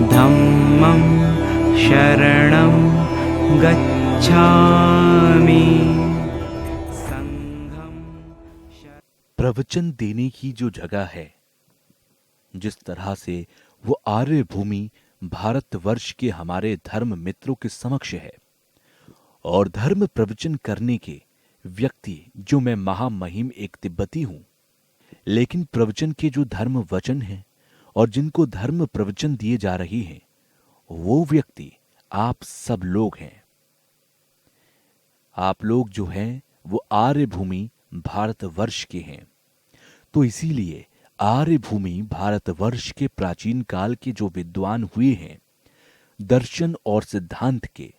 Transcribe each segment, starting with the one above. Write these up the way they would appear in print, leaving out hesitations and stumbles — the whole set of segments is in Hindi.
धम्मं शरणं गच्छामि। प्रवचन देने की जो जगह है, जिस तरह से वो आर्य भूमि भारतवर्ष के हमारे धर्म मित्रों के समक्ष है, और धर्म प्रवचन करने के व्यक्ति जो मैं महामहिम एक तिब्बती हूं, लेकिन प्रवचन के जो धर्म वचन हैं और जिनको धर्म प्रवचन दिए जा रहे हैं, वो व्यक्ति आप सब लोग हैं। आप लोग जो हैं वो आर्य भूमि भारतवर्ष के हैं। तो इसीलिए आर्य भूमि भारतवर्ष के प्राचीन काल के जो विद्वान हुए हैं दर्शन और सिद्धांत के,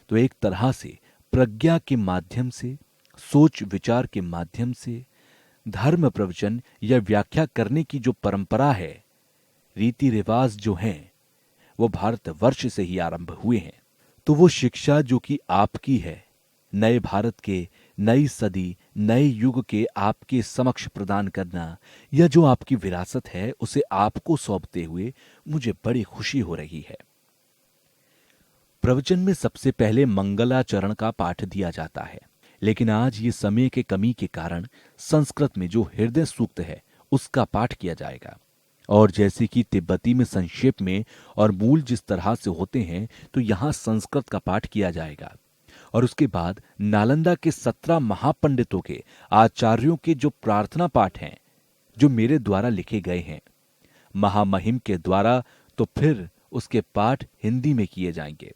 तो एक तरह से प्रज्ञा के माध्यम से, सोच विचार के माध्यम से धर्म प्रवचन या व्याख्या करने की जो परंपरा है, रीति रिवाज जो हैं, वो भारतवर्ष से ही आरंभ हुए हैं। तो वो शिक्षा जो कि आपकी है, नए भारत के, नई सदी, नए युग के आपके समक्ष प्रदान करना, या जो आपकी विरासत है उसे आपको सौंपते हुए मुझे बड़ी खुशी हो रही है। प्रवचन में सबसे पहले मंगलाचरण का पाठ दिया जाता है, लेकिन आज ये समय के कमी के कारण संस्कृत में जो हृदय सूक्त है उसका पाठ किया जाएगा। और जैसे कि तिब्बती में संक्षेप में और मूल जिस तरह से होते हैं, तो यहाँ संस्कृत का पाठ किया जाएगा। और उसके बाद नालंदा के 17 महापंडितों के आचार्यों के जो प्रार्थना पाठ हैं, जो मेरे द्वारा लिखे गए हैं महामहिम के द्वारा, तो फिर उसके पाठ हिंदी में किए जाएंगे।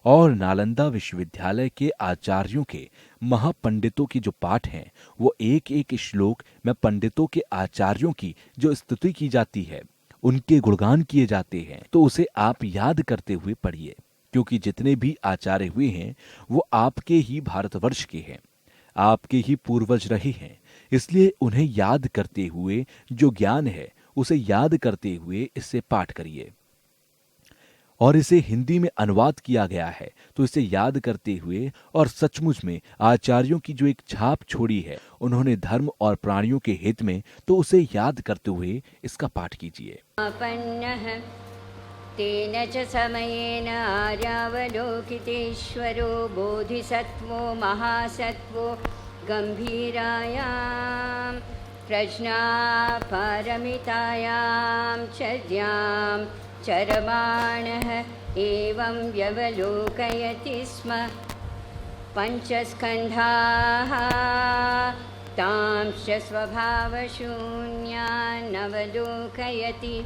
और नालंदा विश्वविद्यालय के आचार्यों के महापंडितों की जो पाठ हैं, वो एक एक श्लोक में पंडितों के आचार्यों की जो स्तुति की जाती है, उनके गुणगान किए जाते हैं, तो उसे आप याद करते हुए पढ़िए, क्योंकि जितने भी आचार्य हुए हैं वो आपके ही भारतवर्ष के हैं, आपके ही पूर्वज रहे हैं। इसलिए उन्हें याद करते हुए जो ज्ञान है उसे याद करते हुए इससे पाठ करिए। और इसे हिंदी में अनुवाद किया गया है, तो इसे याद करते हुए और सचमुच में आचार्यों की जो एक छाप छोड़ी है उन्होंने धर्म और प्राणियों के हित में, तो उसे याद करते हुए इसका पाठ कीजिए। तेन च समयेन आर्यावलोकितेश्वरो बोधिसत्वो महासत्वो गम्भीरायां प्रज्ञापारमितायां चर्यां चरमाणः एवं व्यवलोकयति स्म। पञ्चस्कन्धाः तांश्च स्वभावशून्यानवलोकयति।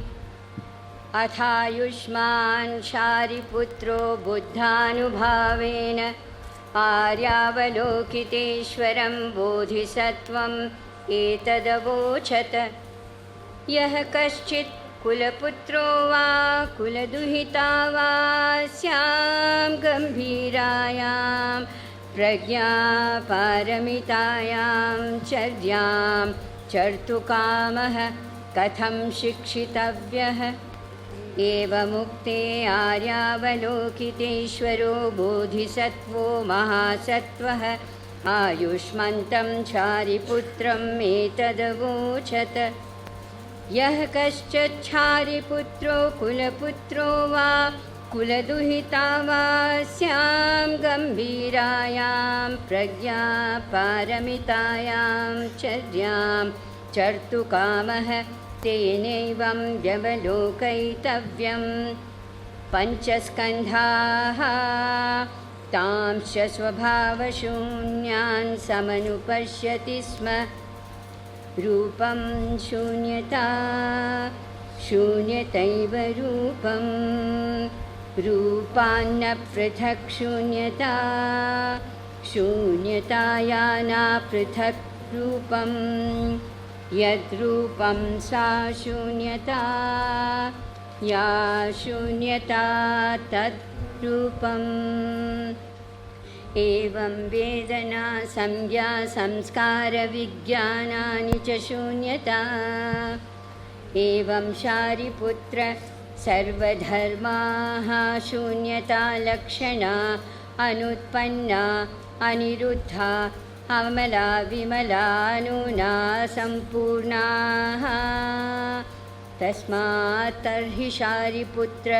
अथायुष्मान् शारिपुत्रो बुद्धानुभावेन आर्यावलोकितेश्वरं बोधिसत्वम् एतदवोचत। यः कश्चित् कुलपुत्रो वा कुलदुहिता वा स्यां गम्भीरायां प्रज्ञापारमितायां चर्यां चर्तुकामः कथं शिक्षितव्यः। एवमुक्ते आर्यावलोकितेश्वरो बोधिसत्वो महासत्वः आयुष्मन्तं चारिपुत्रम् एतदवोचत। यः कश्चिच्छारिपुत्रो कुलपुत्रो वा कुलदुहिता वा स्यां गम्भीरायां प्रज्ञापारमितायां चर्यां चर्तुकामः तेनैवं व्यवलोकयितव्यम्। पञ्चस्कन्धाः तांश्च स्वभावशून्यान् समनुपश्यति स्म। रूपं शून्यता शून्यतैव रूपं रूपान्न पृथक् शून्यता शून्यताया न पृथक् रूपं। यद्रूपं सा शून्यता या शून्यता तद्रूपम्। एवं वेदना संज्ञा संस्कार विज्ञानानि च शून्यता। एवं शारिपुत्र सर्वधर्माः शून्यता लक्षणा अनुत्पन्ना अनिरुद्धा अमला विमला नूना सम्पूर्णाः। तस्मात् तर्हि शारिपुत्र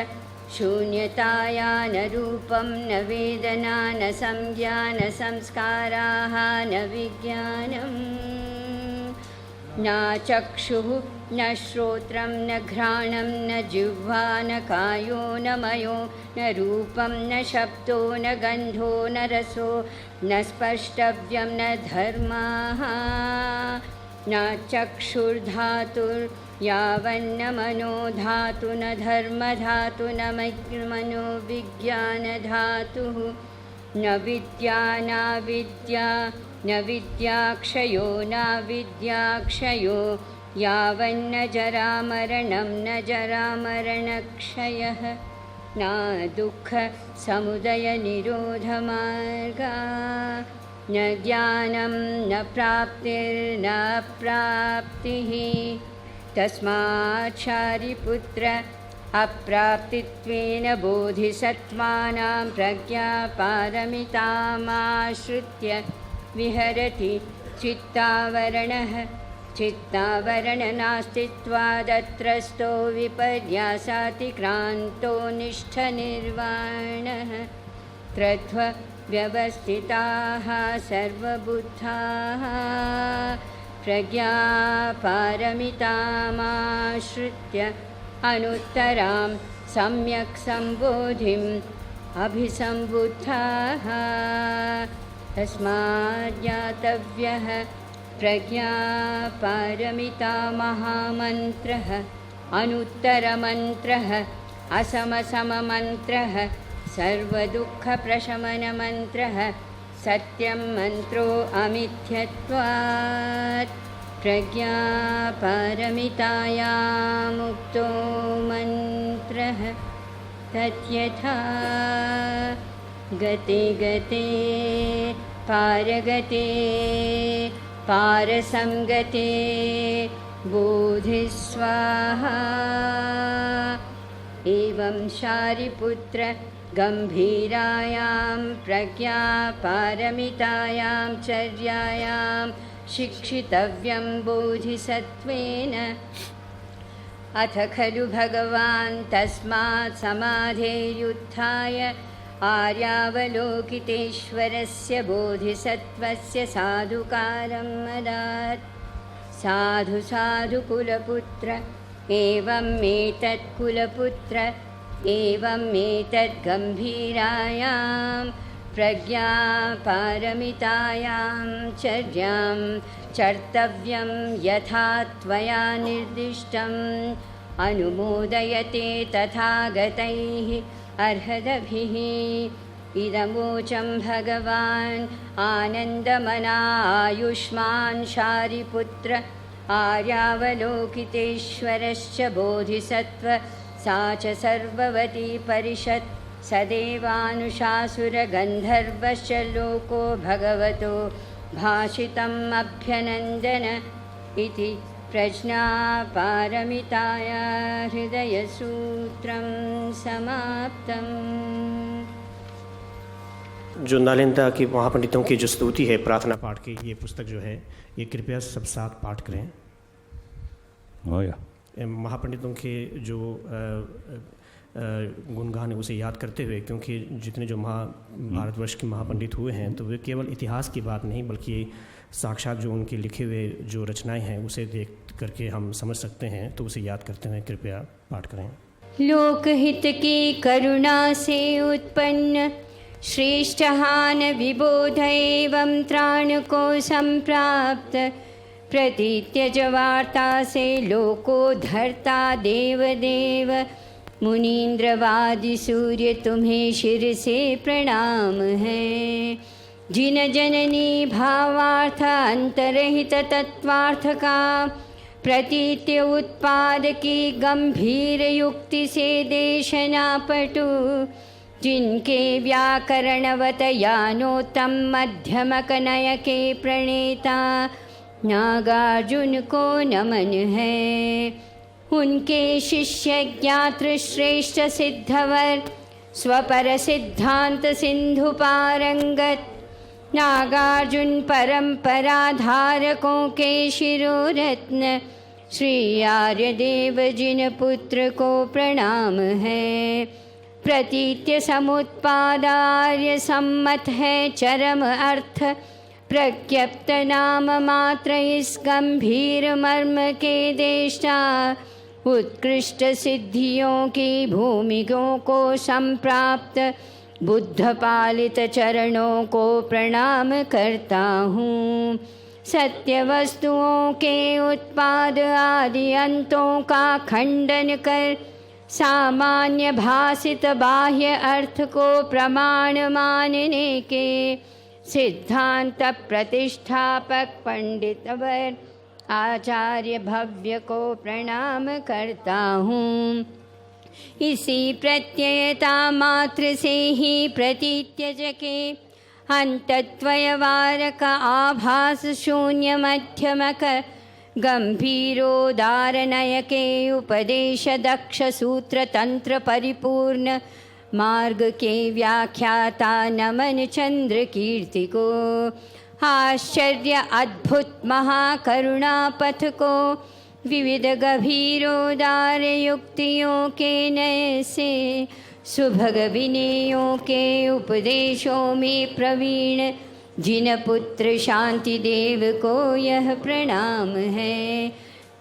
शून्यताया न रूपं न वेदना न संज्ञा न संस्काराः न विज्ञानम् न चक्षुः न श्रोत्रं न घ्राणं न जिह्वा न कायो न मयो न रूपं न शब्दो न गन्धो न रसो न स्पर्ष्टव्यं न धर्माः न चक्षुर्धातुर्यावन्न मनो धातु न धर्मधातु न मनोविज्ञानधातुः न विद्या न विद्या न विद्याक्षयो न विद्याक्षयो यावन्न जरामरणं न जरामरणक्षयः न दुःखसमुदयनिरोधमार्गा न ज्ञानं न प्राप्तिर्न प्राप्तिः तस्मात् शारिपुत्र अप्राप्तित्वेन बोधिसत्त्वानां प्रज्ञापारमितामाश्रित्य विहरति चित्तावरणः चित्तावरणनास्तित्वादत्रस्थो विपर्यासातिक्रान्तो निष्ठनिर्वाणः त्रध्वव्यवस्थिताः सर्वबुद्धाः प्रज्ञापारमितामाश्रित्य अनुत्तरां सम्यक् सम्बोधिम् अभिसम्बुद्धाः तस्मात् ज्ञातव्यः प्रज्ञापारमिता महामन्त्रः अनुत्तरमन्त्रः असमसममन्त्रः सर्वदुःखप्रशमनमन्त्रः सत्यं मन्त्रो अमिथ्यत्वात् प्रज्ञापारमितायां मुक्तो मन्त्रः तद्यथा गते गते पारगते पारसंगते बोधिस्वाहा एवं शारिपुत्र गम्भीरायां प्रज्ञापारमितायां चर्यायां शिक्षितव्यं बोधिसत्त्वेन अथ खलु भगवान् तस्मात् समाधेयुत्थाय आर्यावलोकितेश्वरस्य बोधिसत्त्वस्य साधुकारं मदात् साधु साधु कुलपुत्र एवमेतत् कुलपुत्र एवमेतत् गम्भीरायां प्रज्ञापारमितायां चर्यां चर्तव्यं यथा त्वया निर्दिष्टम् अनुमोदयते तथागतैः अर्हदभिः इदमोचं भगवान् आनन्दमना आयुष्मान् शारिपुत्र आर्यावलोकितेश्वरश्च बोधिसत्त्व सा च सर्ववती परिषत् सदेवानुशासुरगन्धर्वश्च लोको भगवतो भाषितम् अभ्यनन्दन इति प्रज्ञापारमिताया हृदयसूत्रं समाप्तम्। जो नालंदा के महापंडितों की जो स्तुति है प्रार्थना पाठ की, ये पुस्तक जो है ये कृपया सब साथ पाठ करें। महापंडितों के जो गुणगान है उसे याद करते हुए, क्योंकि जितने जो भारतवर्ष के महापंडित हुए हैं तो वे केवल इतिहास की बात नहीं बल्कि साक्षात जो उनके लिखे हुए जो रचनाएं हैं उसे देख करके हम समझ सकते हैं, तो उसे याद करते हुए कृपया पाठ करें। लोकहित की करुणा से उत्पन्न श्रेष्ठहान विबोध एवं त्राण को संप्राप्त प्रतीत्यज वार्ता से लोको धर्ता देवदेव मुनीन्द्रवादि सूर्य तुम्हें शिर से प्रणाम है। जिन जननी भावार्थ अंतरहित तत्वार्थ का प्रतीत्य उत्पाद की गंभीर युक्ति से देशना पटु, जिनके व्याकरणवत यानोत्तम मध्यमक नय के प्रणेता नागार्जुन को नमन है। उनके शिष्य ज्ञात्र श्रेष्ठ सिद्धवर स्वपर सिद्धांत सिंधु पारंगत नागार्जुन परंपरा धारकों के शिरोरत्न श्री आर्यदेव जिन पुत्र को प्रणाम है। प्रतीत्य समुत्पादार्य सम्मत है चरम अर्थ, प्रज्ञप्त नाम मात्र इस गंभीर मर्म के देष्टा। उत्कृष्ट सिद्धियों की भूमिकों को संप्राप्त बुद्ध पालित चरणों को प्रणाम करता हूँ। सत्य वस्तुओं के उत्पाद आदि अंतों का खंडन कर सामान्य भासित बाह्य अर्थ को प्रमाण मानने के सिद्धांत प्रतिष्ठापक पंडित वर आचार्य भव्य को प्रणाम करता हूँ। इसी प्रत्ययता मात्र से ही प्रतीत्यज के अंतत्वयवारक आभास शून्य मध्यमक गंभीरोदारनय के उपदेश दक्ष सूत्र तंत्र परिपूर्ण मार्ग के व्याख्याता नमन चंद्र कीर्ति को। आश्चर्य अद्भुत महाकरुणा पथ को विविध गंभीरोदार युक्तियों के नए से सुभग विनयों के उपदेशों में प्रवीण जिन पुत्र शांति देव को यह प्रणाम है।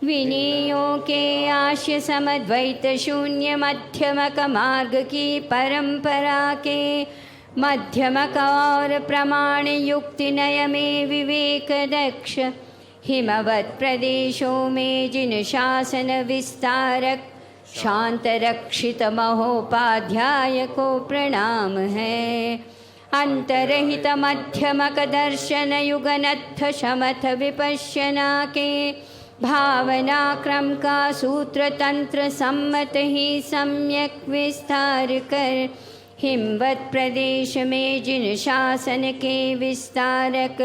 विनयों के आश्य समद्वैत शून्य मध्यमक मार्ग की परंपरा के मध्यमक और प्रमाण युक्ति नय में विवेक दक्ष हिमवत प्रदेशों में जिन शासन विस्तारक शांत रक्षित महोपाध्याय को प्रणाम है। अंतरहित मध्यमक दर्शन युगनत्थ शमथ विपश्यना के भावना क्रम का सूत्र तंत्र सम्मत ही सम्यक विस्तार कर हिमवत प्रदेश में जिन शासन के विस्तारक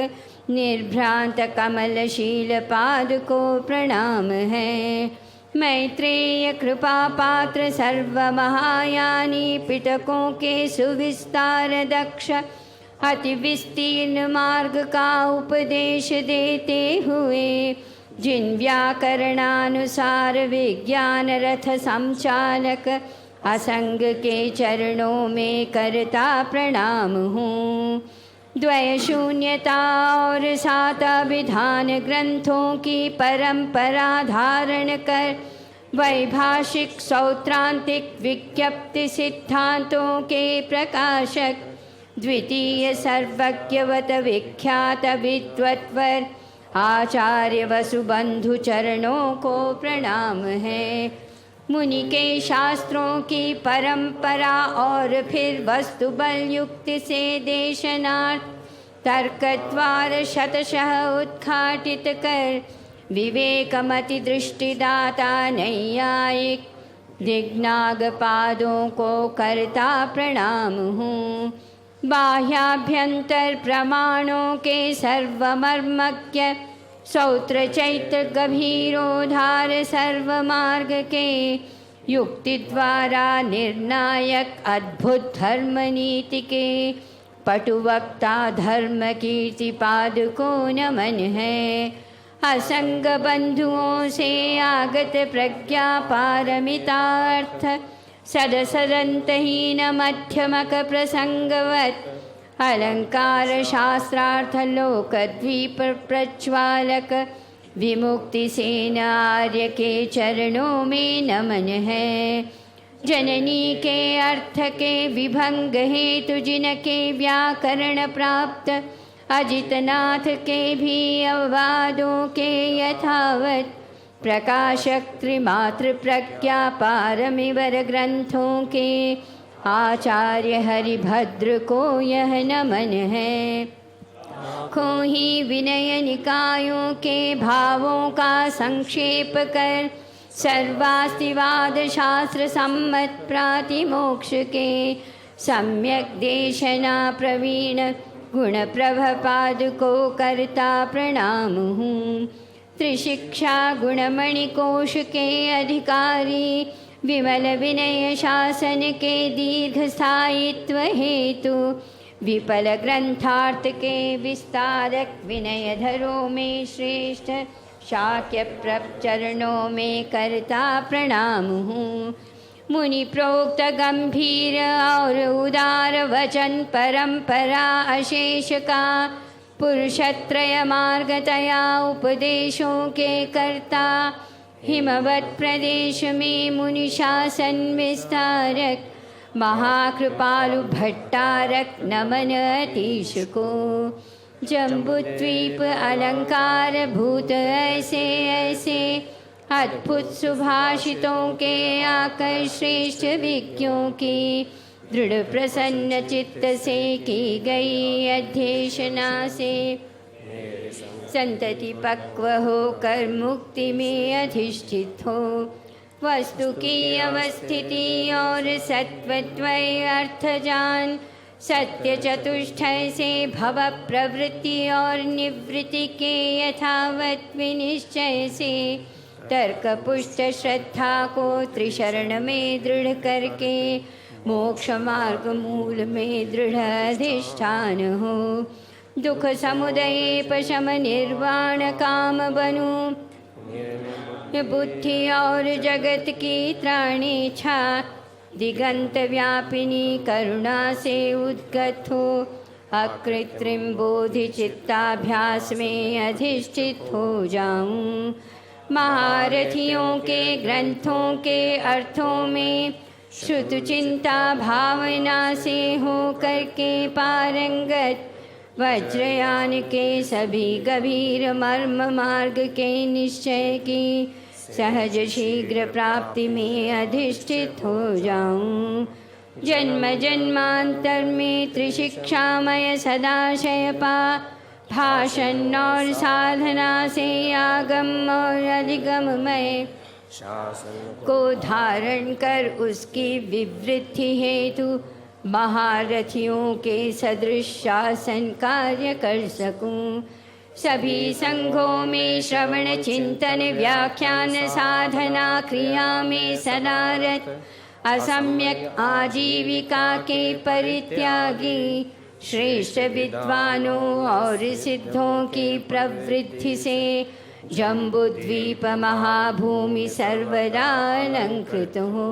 निर्भ्रांत कमलशील पाद को प्रणाम है। मैत्रेय कृपा पात्र सर्व महायानी पिटकों के सुविस्तार दक्ष अति विस्तीर्ण मार्ग का उपदेश देते हुए जिन व्याकरणानुसार विज्ञान रथ संचालक असंग के चरणों में करता प्रणाम हूँ। द्वय शून्यता और सात विधान ग्रंथों की परंपरा धारण कर वैभाषिक सौत्रांतिक विज्ञप्ति सिद्धांतों के प्रकाशक द्वितीय सर्वज्ञवत विख्यात विद्वत्वर आचार्य वसुबंधु चरणों को प्रणाम है। मुनि के शास्त्रों की परंपरा और फिर वस्तुबल युक्ति से देशनार्थ तर्कद्वार शतशः उद्घाटित कर विवेकमति दृष्टिदाता नैयायिक दिग्नागपादों को करता प्रणाम हूँ। बाह्याभ्यंतर प्रमाणों के सर्वमर्मज्ञ सौत्र चैत्र गभीरोधार सर्व मार्ग के युक्ति द्वारा निर्णायक अद्भुत धर्म नीति के पटुवक्ता धर्म कीर्ति पाद को नमन है। असंग बंधुओं से आगत प्रज्ञा पारमितार्थ सदसदंतहीन मध्यमक प्रसंगवत अलंकार शास्त्रार्थ लोकद्वीप प्रज्वालक विमुक्ति सेन आर्य के चरणों में नमन है। जननी के अर्थ के विभंग हेतु जिनके व्याकरण प्राप्त अजितनाथ के भी अववादों के यथावत प्रकाशक त्रिमात्र प्रज्ञा पारमिवर ग्रंथों के आचार्य हरिभद्र को यह नमन है। खोही विनय निकायों के भावों का संक्षेप कर सर्वास्तिवाद शास्त्र सम्मत प्रातिमोक्ष के सम्यक देशना प्रवीण गुण प्रभपाद को करता प्रणाम हूँ। त्रिशिक्षा गुणमणि कोश के अधिकारी विमल विनय शासन के दीर्घ स्थायित्व हेतु विपल ग्रंथार्थ के विस्तारक विनय धरों में श्रेष्ठ शाक्य प्रचरणों में करता प्रणाम हूँ। मुनि प्रोक्त गंभीर और उदार वचन परंपरा अशेष का पुरुषत्रय मार्गतया उपदेशों के करता। हिमवत प्रदेश में मुनि शासन विस्तारक महाकृपालु भट्टारक नमन अतीश को। जम्बूद्वीप अलंकार भूत ऐसे ऐसे अद्भुत सुभाषितों के आकर श्रेष्ठ विज्ञों की दृढ़ प्रसन्न चित्त से की गई अध्येशना से संतति पक्व होकर मुक्ति में अधिष्ठित हो। वस्तु की अवस्थिति और सत्वद्वय अर्थ जान सत्य चतुष्टय से भव प्रवृत्ति और निवृत्ति के यथावत विनिश्चय से तर्क पुष्ट श्रद्धा को त्रिशरण में दृढ़ करके मोक्ष मार्ग मूल में दृढ़ अधिष्ठान हो। दुख समुदय पशम निर्वाण काम बनूं बुद्धि और जगत की त्राणी छा दिगंत व्यापिनी करुणा से उद्गत हो। अकृत्रिम बोधि चित्ताभ्यास में अधिष्ठित हो जाऊं। महारथियों के ग्रंथों के अर्थों में श्रुत चिंता भावना से हो करके पारंगत वज्रयान के सभी गंभीर मर्म मार्ग के निश्चय की सहज शीघ्र प्राप्ति में अधिष्ठित हो जाऊं। जन्म जन्मांतर में त्रिशिक्षामय सदाशय पा भाषण और साधना से आगम और अधिगममय को धारण कर उसकी विवृद्धि हेतु महारथियों के सदृश शासन कार्य कर सकूं। सभी संघों में श्रवण चिंतन व्याख्यान साधना क्रिया में सदारत असम्यक आजीविका के परित्यागी श्रेष्ठ विद्वानों और सिद्धों की प्रवृत्ति से जम्बूद्वीप महाभूमि सर्वदा अलंकृत हो।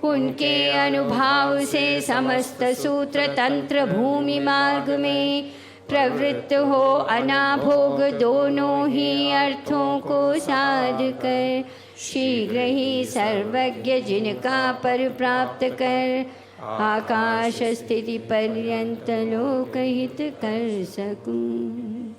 उनके अनुभाव से समस्त सूत्र तंत्र भूमि मार्ग में प्रवृत्त हो अनाभोग दोनों ही अर्थों को साध कर शीघ्र ही सर्वज्ञ जिनका पर प्राप्त कर आकाश स्थिति पर्यंत लोकहित कर सकूं।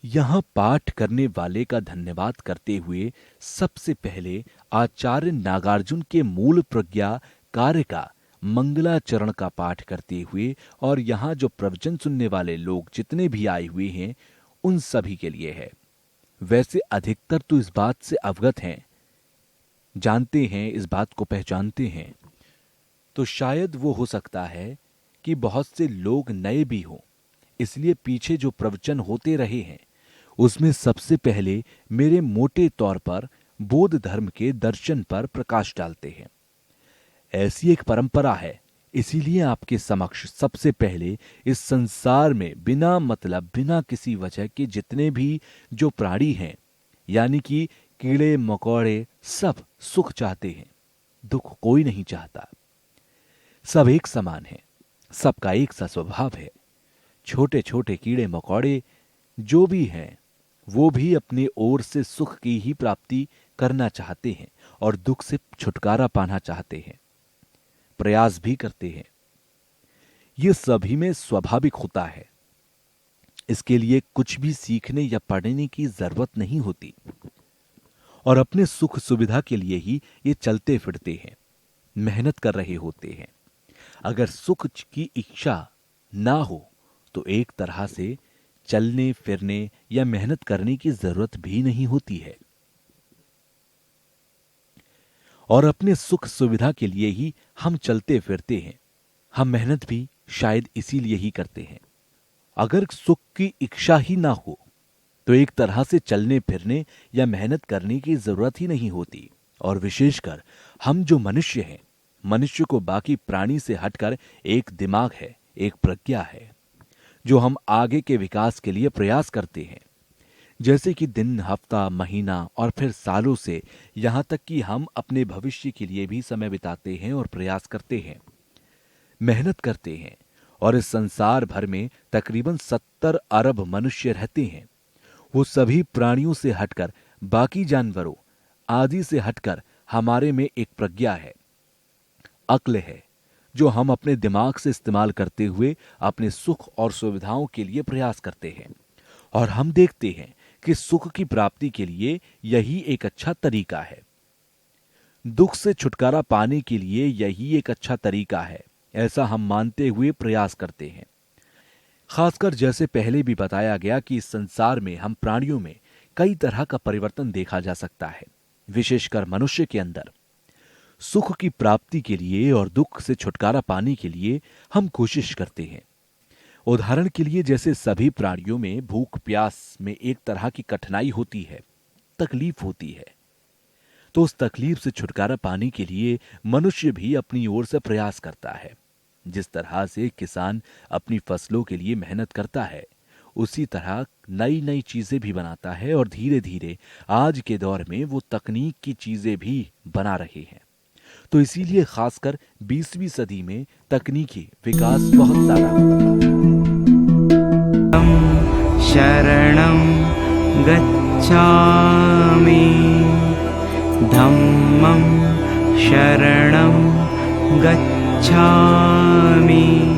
यहां पाठ करने वाले का धन्यवाद करते हुए सबसे पहले आचार्य नागार्जुन के मूल प्रज्ञा कार्य का मंगलाचरण का पाठ करते हुए और यहाँ जो प्रवचन सुनने वाले लोग जितने भी आए हुए हैं उन सभी के लिए है। वैसे अधिकतर तो इस बात से अवगत हैं, जानते हैं, इस बात को पहचानते हैं, तो शायद वो हो सकता है कि बहुत से लोग नए भी हों, इसलिए पीछे जो प्रवचन होते रहे हैं उसमें सबसे पहले मेरे मोटे तौर पर बौद्ध धर्म के दर्शन पर प्रकाश डालते हैं। ऐसी एक परंपरा है, इसीलिए आपके समक्ष सबसे पहले इस संसार में बिना मतलब बिना किसी वजह के जितने भी जो प्राणी हैं, यानी कि कीड़े मकोड़े, सब सुख चाहते हैं, दुख कोई नहीं चाहता। सब एक समान है, सबका एक सा स्वभाव है। छोटे छोटे कीड़े मकोड़े जो भी हैं वो भी अपने ओर से सुख की ही प्राप्ति करना चाहते हैं और दुख से छुटकारा पाना चाहते हैं, प्रयास भी करते हैं। यह सभी में स्वाभाविक होता है, इसके लिए कुछ भी सीखने या पढ़ने की जरूरत नहीं होती और अपने सुख सुविधा के लिए ही ये चलते फिरते हैं, मेहनत कर रहे होते हैं। अगर सुख की इच्छा ना हो तो एक तरह से चलने फिरने या मेहनत करने की जरूरत भी नहीं होती है और अपने सुख सुविधा के लिए ही हम चलते फिरते हैं। हम मेहनत भी शायद इसीलिए ही करते हैं। अगर सुख की इच्छा ही ना हो तो एक तरह से चलने फिरने या मेहनत करने की जरूरत ही नहीं होती। और विशेषकर हम जो मनुष्य हैं, मनुष्य को बाकी प्राणी से हटकर एक दिमाग है, एक प्रज्ञा है जो हम आगे के विकास के लिए प्रयास करते हैं। जैसे कि दिन, हफ्ता, महीना और फिर सालों से यहाँ तक कि हम अपने भविष्य के लिए भी समय बिताते हैं और प्रयास करते हैं, मेहनत करते हैं। और इस संसार भर में तकरीबन 70 अरब मनुष्य रहते हैं। वो सभी प्राणियों से हटकर, बाकी जानवरों आदि से हटकर हमारे में एक प्रज्ञा है, अक्ल है, जो हम अपने दिमाग से इस्तेमाल करते हुए अपने सुख और सुविधाओं के लिए प्रयास करते हैं। और हम देखते हैं कि सुख की प्राप्ति के लिए यही एक अच्छा तरीका है, दुख से छुटकारा पाने के लिए यही एक अच्छा तरीका है, ऐसा हम मानते हुए प्रयास करते हैं। खासकर जैसे पहले भी बताया गया कि इस संसार में हम प्राणियों में कई तरह का परिवर्तन देखा जा सकता है, विशेषकर मनुष्य के अंदर। सुख की प्राप्ति के लिए और दुख से छुटकारा पाने के लिए हम कोशिश करते हैं। उदाहरण के लिए जैसे सभी प्राणियों में भूख प्यास में एक तरह की कठिनाई होती है, तकलीफ होती है, तो उस तकलीफ से छुटकारा पाने के लिए मनुष्य भी अपनी ओर से प्रयास करता है। जिस तरह से किसान अपनी फसलों के लिए मेहनत करता है, उसी तरह नई नई चीजें भी बनाता है और धीरे धीरे आज के दौर में वो तकनीक की चीजें भी बना रहे हैं। तो इसीलिए खासकर 20वीं सदी में तकनीकी विकास बहुत ज्यादा शरणं गच्छामि धम्मं शरणं गच्छामि